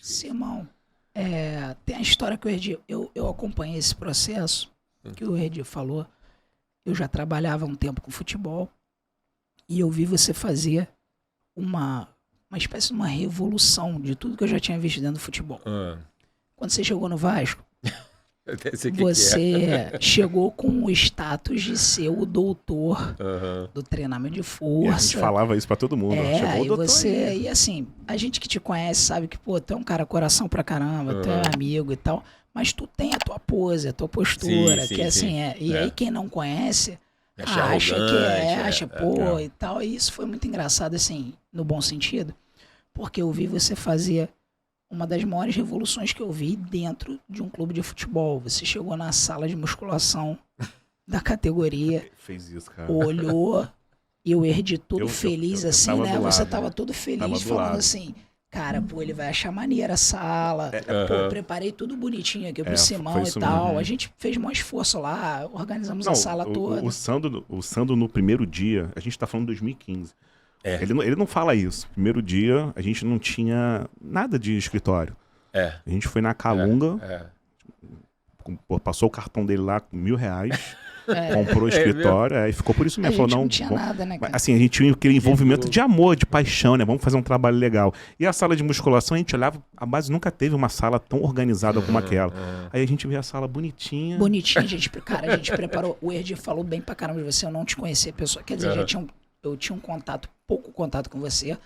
Simão, tem a história que o Erdi... Eu acompanhei esse processo que o Erdi falou. Eu já trabalhava há um tempo com futebol e eu vi você fazer uma espécie de uma revolução de tudo que eu já tinha visto dentro do futebol. Quando você chegou no Vasco, você chegou com o status de ser o doutor do treinamento de força. E a gente falava isso pra todo mundo. Chegou o doutor aí. E assim, a gente que te conhece sabe que, pô, tu é um cara coração pra caramba, tu é amigo e tal, mas tu tem a tua pose, a tua postura, que assim, e aí quem não conhece acha que e tal, e isso foi muito engraçado, assim, no bom sentido, porque eu vi você fazer uma das maiores revoluções que eu vi dentro de um clube de futebol. Você chegou na sala de musculação da categoria, fez isso, cara. Olhou e o Erdi todo feliz assim, né? Você tava todo feliz falando assim, cara, pô, ele vai achar maneira a sala. Pô, preparei tudo bonitinho aqui pro Simão e tal. Mesmo. A gente fez um esforço lá, organizamos a sala toda. O Sandro no primeiro dia, a gente tá falando de 2015. Ele não fala isso. Primeiro dia, a gente não tinha nada de escritório. A gente foi na Calunga, passou o cartão dele lá com R$1.000, comprou o escritório, e ficou por isso mesmo. Não tinha nada, né, cara? Assim, a gente tinha aquele envolvimento de amor, de paixão, né? Vamos fazer um trabalho legal. E a sala de musculação, a gente olhava, a base nunca teve uma sala tão organizada como aquela. Aí a gente vê a sala bonitinha. Bonitinha, cara, a gente preparou. O Erdi falou bem pra caramba de você, eu não te conhecia, pessoa. Quer dizer, eu tinha pouco contato com você.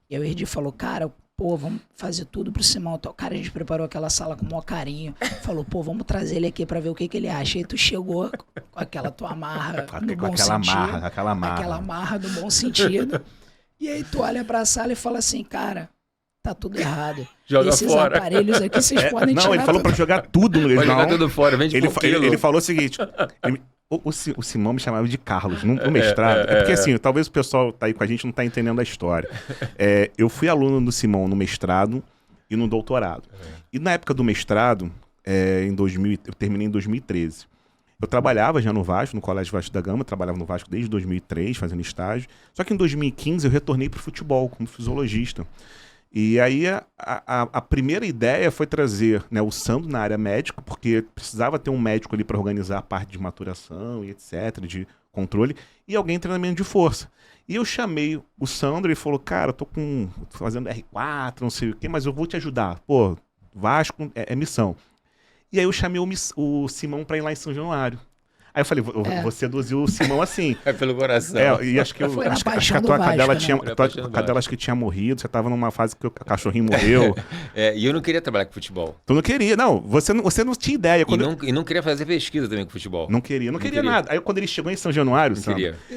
E aí o Erdi falou, cara, pô, vamos fazer tudo pro Simão. Cara, a gente preparou aquela sala com o maior carinho. Falou, pô, vamos trazer ele aqui pra ver o que ele acha. E tu chegou com aquela tua marra no bom sentido. Aquela marra no bom sentido. E aí tu olha pra sala e fala assim, cara, tá tudo errado. Joga esses fora. Aparelhos aqui vocês podem tirar. Não, ele falou pra jogar tudo. Pode jogar tudo fora, vende por quilo. Ele falou o seguinte... O Simão me chamava de Carlos, no mestrado. Porque assim, talvez o pessoal tá aí com a gente não tá entendendo a história. Eu fui aluno do Simão no mestrado e no doutorado. E na época do mestrado, eu terminei em 2013. Eu trabalhava já no Vasco, no Colégio Vasco da Gama, trabalhava no Vasco desde 2003, fazendo estágio. Só que em 2015 eu retornei pro futebol como fisiologista. E aí a primeira ideia foi trazer, né, o Sandro na área médica, porque precisava ter um médico ali para organizar a parte de maturação e etc, de controle, e alguém em treinamento de força. E eu chamei o Sandro e falou, cara, tô fazendo R4, não sei o quê, mas eu vou te ajudar. Pô, Vasco é missão. E aí eu chamei o Simão para ir lá em São Januário. Aí eu falei, vou seduzir o Simão assim. É pelo coração. E acho que a tua cadela acho que tinha morrido, você tava numa fase que o cachorrinho morreu. E eu não queria trabalhar com futebol. Tu não queria, não. Você não tinha ideia. E não queria fazer pesquisa também com futebol. Não queria nada. Aí quando ele chegou em São Januário,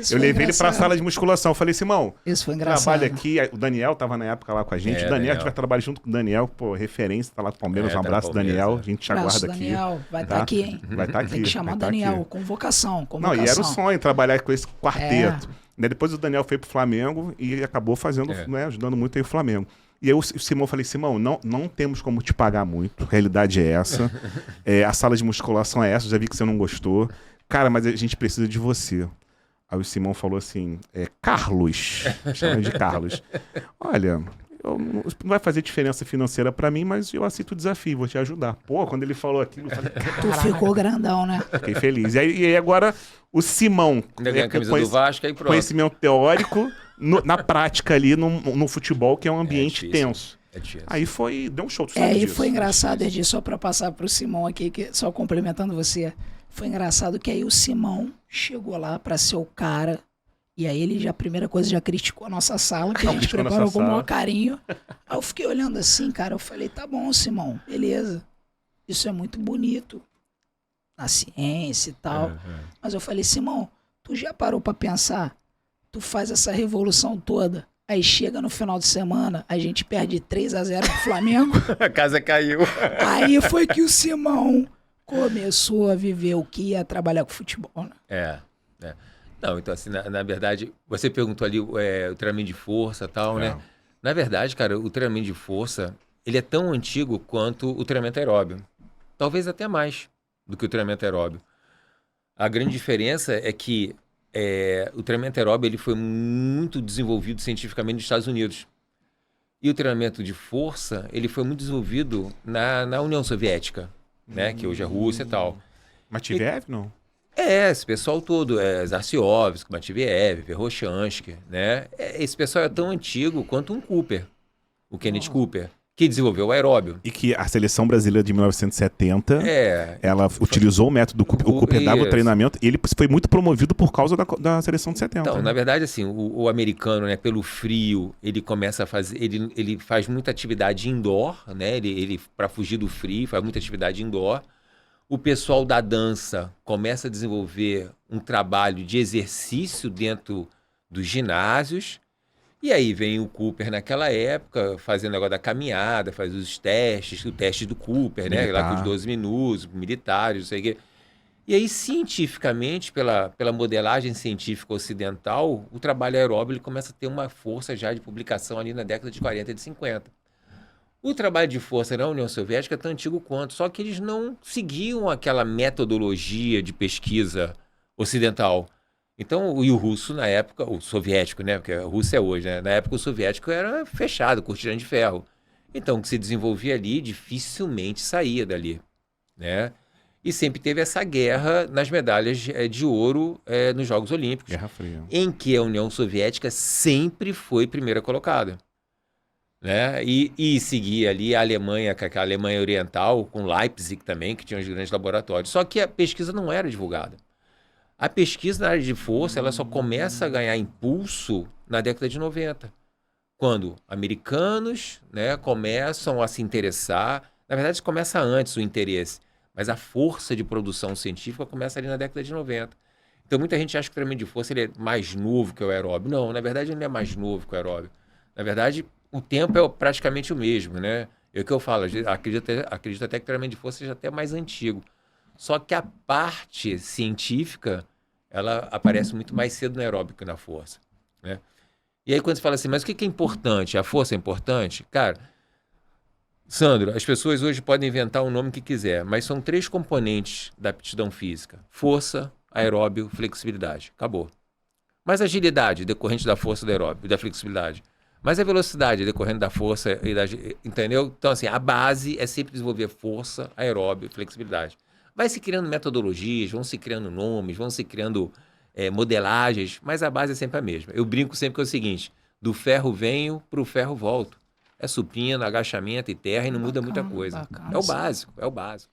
eu levei ele pra sala de musculação. Eu falei, Simão, isso foi engraçado. Trabalha aqui. O Daniel tava na época lá com a gente. O Daniel vai trabalhar junto com o Daniel, pô, referência, tá lá com o Palmeiras. Um abraço, Daniel. A gente te aguarda aqui. Daniel, vai estar aqui, hein? Vai estar aqui. Tem que chamar o Daniel. Convocação. Não, e era o sonho trabalhar com esse quarteto. Depois o Daniel foi pro Flamengo e acabou fazendo, né, ajudando muito aí o Flamengo. E aí o Simão, falei, Simão, não temos como te pagar muito, a realidade é essa. A sala de musculação é essa, já vi que você não gostou. Cara, mas a gente precisa de você. Aí o Simão falou assim, Carlos, chama de Carlos. Olha... não vai fazer diferença financeira pra mim, mas eu aceito o desafio, vou te ajudar. Pô, quando ele falou aquilo, eu falei... Tu ficou grandão, né? Fiquei feliz. E aí agora o Simão... a camisa do Vasco, aí pronto. Conhecimento teórico na prática ali, no futebol, que é um ambiente tenso. Aí deu um show. E foi engraçado, Erdi, só pra passar pro Simão aqui, só complementando você. Foi engraçado que aí o Simão chegou lá pra ser o cara... E aí ele a primeira coisa, já criticou a nossa sala, que a gente preparou com o maior carinho. Aí eu fiquei olhando assim, cara, eu falei, tá bom, Simão, beleza. Isso é muito bonito, na ciência e tal. Mas eu falei, Simão, tu já parou pra pensar? Tu faz essa revolução toda, aí chega no final de semana, a gente perde 3-0 pro Flamengo. A casa caiu. Aí foi que o Simão começou a viver o que ia trabalhar com futebol, né? Não, então assim, na verdade, você perguntou ali o treinamento de força e tal, né? Na verdade, cara, o treinamento de força, ele é tão antigo quanto o treinamento aeróbio. Talvez até mais do que o treinamento aeróbio. A grande diferença é que o treinamento aeróbio ele foi muito desenvolvido cientificamente nos Estados Unidos. E o treinamento de força, ele foi muito desenvolvido na União Soviética, né? Que hoje é a Rússia e tal. Matveev, não? Esse pessoal todo, Zarsiovsky, Matveev, Verkhoshansky, né? Esse pessoal é tão antigo quanto um Cooper, o Kenneth Cooper, que desenvolveu o aeróbio. E que a seleção brasileira de 1970, ela utilizou o método Cooper. O Cooper dava o treinamento e ele foi muito promovido por causa da seleção de 70. Então, né? na verdade, assim, o americano, né, pelo frio, ele começa a fazer, ele faz muita atividade indoor, né? Ele para fugir do frio, faz muita atividade indoor. O pessoal da dança começa a desenvolver um trabalho de exercício dentro dos ginásios. E aí vem o Cooper naquela época, fazendo o negócio da caminhada, faz os testes, o teste do Cooper, né? Lá com os 12 minutos, militares, não sei o quê. E aí, cientificamente, pela modelagem científica ocidental, o trabalho aeróbio ele começa a ter uma força já de publicação ali na década de 40 e de 50. O trabalho de força na União Soviética é tão antigo quanto, só que eles não seguiam aquela metodologia de pesquisa ocidental. Então, e o russo na época, o soviético, né? Porque a Rússia é hoje, né? Na época o soviético era fechado, cortina de ferro. Então, o que se desenvolvia ali dificilmente saía dali, né? E sempre teve essa guerra nas medalhas de ouro nos Jogos Olímpicos. Guerra Fria. Em que a União Soviética sempre foi primeira colocada. Né? E seguia ali a Alemanha, a Alemanha Oriental, com Leipzig também, que tinha os grandes laboratórios. Só que a pesquisa não era divulgada. A pesquisa na área de força ela só começa a ganhar impulso na década de 90, quando americanos, né, começam a se interessar. Na verdade, começa antes o interesse, mas a força de produção científica começa ali na década de 90. Então, muita gente acha que o treinamento de força ele é mais novo que o aeróbio. Não, na verdade, ele não é mais novo que o aeróbio. Na verdade, o tempo é praticamente o mesmo, né? É o que eu falo, acredito até que o treinamento de força seja até mais antigo. Só que a parte científica, ela aparece muito mais cedo no aeróbico que na força, né? E aí quando você fala assim, mas o que é importante? A força é importante? Cara, Sandro, as pessoas hoje podem inventar o nome que quiser, mas são 3 componentes da aptidão física: força, aeróbio, flexibilidade. Acabou. Mas a agilidade decorrente da força do aeróbio e da flexibilidade. Mas a velocidade decorrente da força e da... Entendeu? Então, assim, a base é sempre desenvolver força, aeróbio e flexibilidade. Vai se criando metodologias, vão se criando nomes, vão se criando modelagens, mas a base é sempre a mesma. Eu brinco sempre que é o seguinte: do ferro venho, para o ferro volto. É supino, agachamento e terra e não muda muita coisa. É o básico, é o básico.